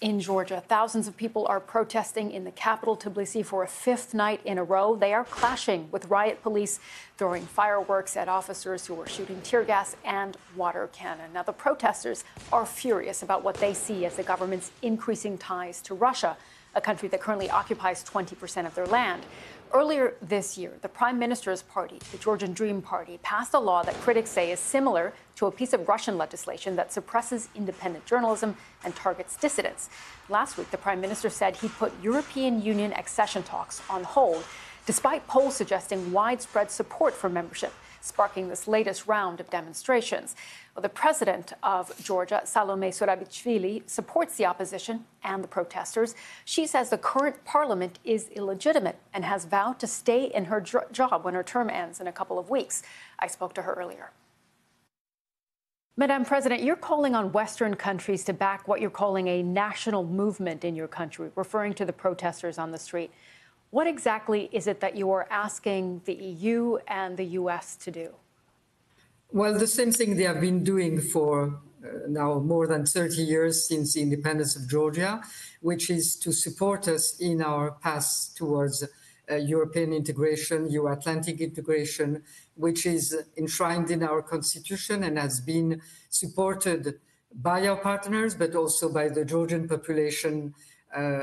In Georgia, thousands of people are protesting in the capital, Tbilisi, for a fifth night in a row. They are clashing with riot police, throwing fireworks at officers who are shooting tear gas and water cannon. Now, the protesters are furious about what they see as the government's increasing ties to Russia, a country that currently occupies 20% of their land. Earlier this year, the Prime Minister's party, the Georgian Dream Party, passed a law that critics say is similar to a piece of Russian legislation that suppresses independent journalism and targets dissidents. Last week, the Prime Minister said he put European Union accession talks on hold, despite polls suggesting widespread support for membership, sparking this latest round of demonstrations. Well, the president of Georgia, Salome Zurabichvili, supports the opposition and the protesters. She says the current parliament is illegitimate and has vowed to stay in her job when her term ends in a couple of weeks. I spoke to her earlier. Madam President, you're calling on Western countries to back what you're calling a national movement in your country, referring to the protesters on the street. What exactly is it that you are asking the EU and the US to do? Well, the same thing they have been doing for now more than 30 years since the independence of Georgia, which is to support us in our path towards European integration, Euro-Atlantic integration, which is enshrined in our constitution and has been supported by our partners, but also by the Georgian population.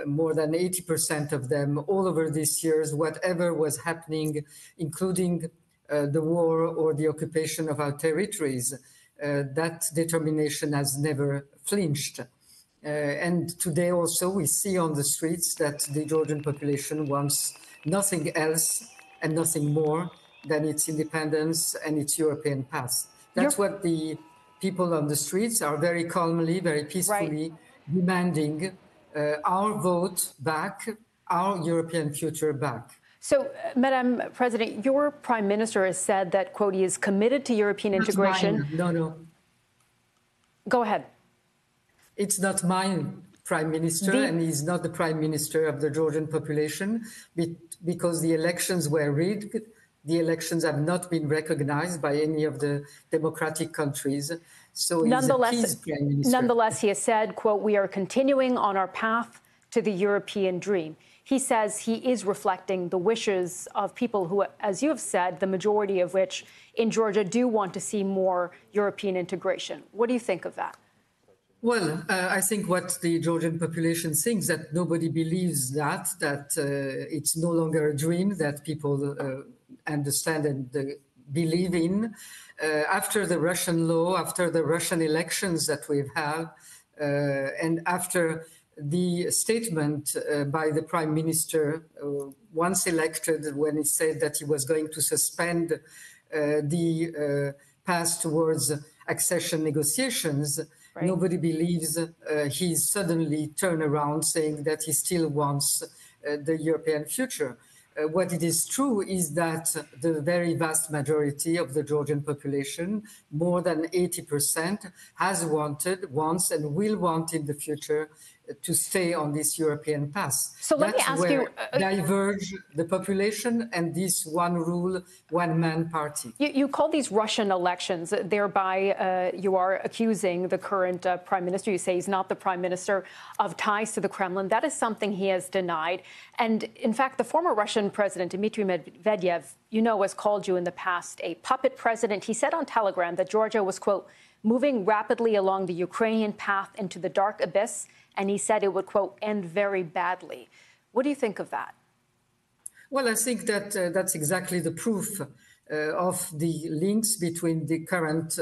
More than 80% of them all over these years, whatever was happening, including the war or the occupation of our territories, that determination has never flinched. And today also we see on the streets that the Georgian population wants nothing else and nothing more than its independence and its European path. That's what the people on the streets are very calmly, very peacefully demanding. Our vote back, our European future back. So, Madam President, your Prime Minister has said that, quote, he is committed to European integration. No. Go ahead. It's not mine, Prime Minister, and he's not the Prime Minister of the Georgian population, because the elections were rigged. The elections have not been recognized by any of the democratic countries. So nonetheless, he has said, quote, we are continuing on our path to the European dream. He says he is reflecting the wishes of people who, as you have said, the majority of which in Georgia do want to see more European integration. What do you think of that? Well, I think what the Georgian population thinks, that nobody believes that it's no longer a dream that people understand and believe in. After the Russian law, after the Russian elections that we've had, and after the statement by the Prime Minister once elected, when he said that he was going to suspend the path towards accession negotiations, nobody believes he's suddenly turned around saying that he still wants the European future. What it is true is that the very vast majority of the Georgian population, more than 80%, has wanted, wants, and will want in the future to stay on this European path. So let me ask you, diverge the population and this one rule, one man party. You call these Russian elections, thereby you are accusing the current Prime Minister. You say he's not the Prime Minister, of ties to the Kremlin. That is something he has denied. And in fact, the former Russian President, Dmitry Medvedev, you know, has called you in the past a puppet president. He said on Telegram that Georgia was, quote, moving rapidly along the Ukrainian path into the dark abyss. And he said it would, quote, end very badly. What do you think of that? Well, I think that that's exactly the proof of the links between the current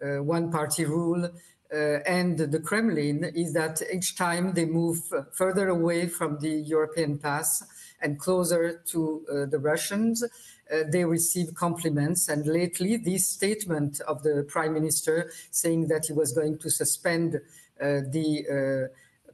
one-party rule and the Kremlin, is that each time they move further away from the European path and closer to the Russians, they receive compliments. And lately, this statement of the Prime Minister saying that he was going to suspend the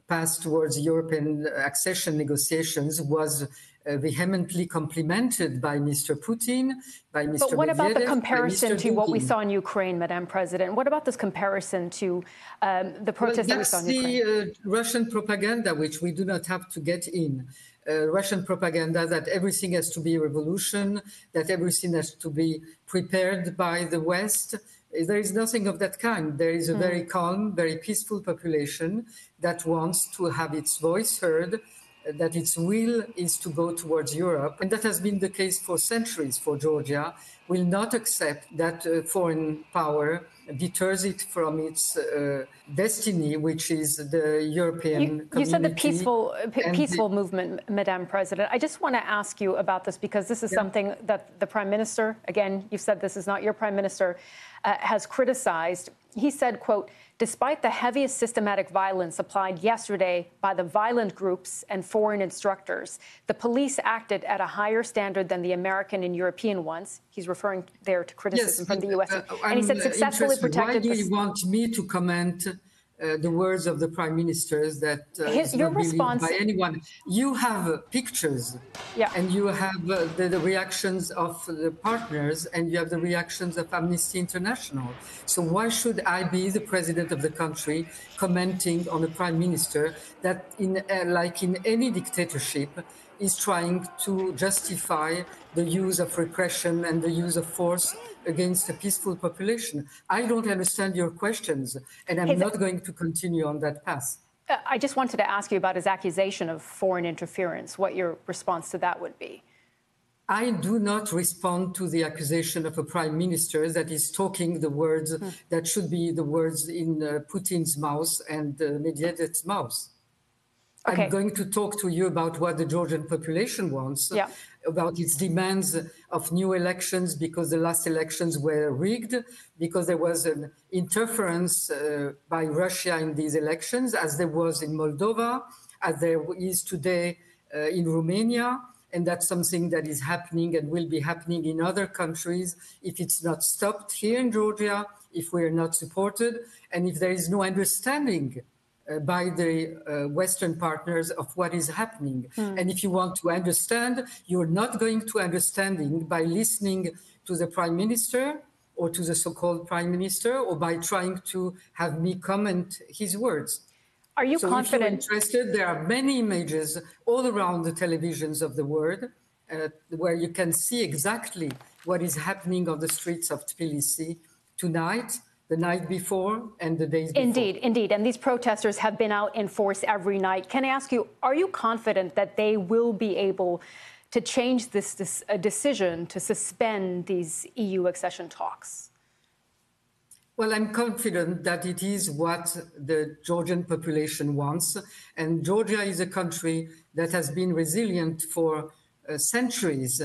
path towards European accession negotiations was vehemently complimented by Mr. Putin, by Mr. Medvedev. But what about the comparison to what we saw in Ukraine, Madam President? What about this comparison to the protests that we saw in Ukraine? That's the Russian propaganda, which we do not have to get in. Russian propaganda that everything has to be a revolution, that everything has to be prepared by the West. There is nothing of that kind. There is a very calm, very peaceful population that wants to have its voice heard, that its will is to go towards Europe. And that has been the case for centuries for Georgia, will not accept that foreign power deters it from its destiny, which is the European community. You said the peaceful movement, Madam President. I just want to ask you about this because this is something that the Prime Minister, again, you've said this is not your Prime Minister, has criticized. He said, quote, despite the heaviest systematic violence applied yesterday by the violent groups and foreign instructors, the police acted at a higher standard than the American and European ones. He's referring there to criticism from the U.S. And he said successfully protected... Why do you want me to comment the words of the Prime Ministers that is not believed by anyone? You have pictures, and you have the reactions of the partners, and you have the reactions of Amnesty International. So why should I be the president of the country commenting on a Prime Minister that, like in any dictatorship, is trying to justify the use of repression and the use of force against a peaceful population? I don't understand your questions, and I'm not going to continue on that path. I just wanted to ask you about his accusation of foreign interference, what your response to that would be. I do not respond to the accusation of a prime minister that is talking the words that should be the words in Putin's mouth and Medvedev's mouth. I'm going to talk to you about what the Georgian population wants, about its demands of new elections because the last elections were rigged, because there was an interference by Russia in these elections, as there was in Moldova, as there is today in Romania. And that's something that is happening and will be happening in other countries if it's not stopped here in Georgia, if we are not supported, and if there is no understanding by the Western partners of what is happening. And if you want to understand, you're not going to understanding by listening to the Prime Minister or to the so-called Prime Minister or by trying to have me comment his words. Are you confident? If you're interested, there are many images all around the televisions of the world where you can see exactly what is happening on the streets of Tbilisi tonight, the night before, and the days before. Indeed, indeed. And these protesters have been out in force every night. Can I ask you, are you confident that they will be able to change this decision to suspend these EU accession talks? Well, I'm confident that it is what the Georgian population wants. And Georgia is a country that has been resilient for centuries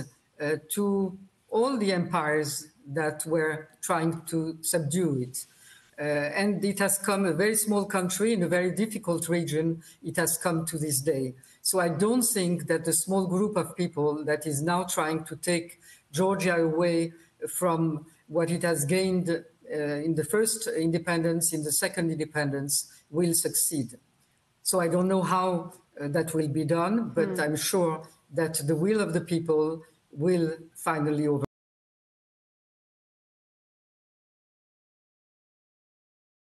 to all the empires that were trying to subdue it. And it has come, a very small country in a very difficult region, it has come to this day. So I don't think that the small group of people that is now trying to take Georgia away from what it has gained in the first independence, in the second independence, will succeed. So I don't know how that will be done, but I'm sure that the will of the people will finally overcome.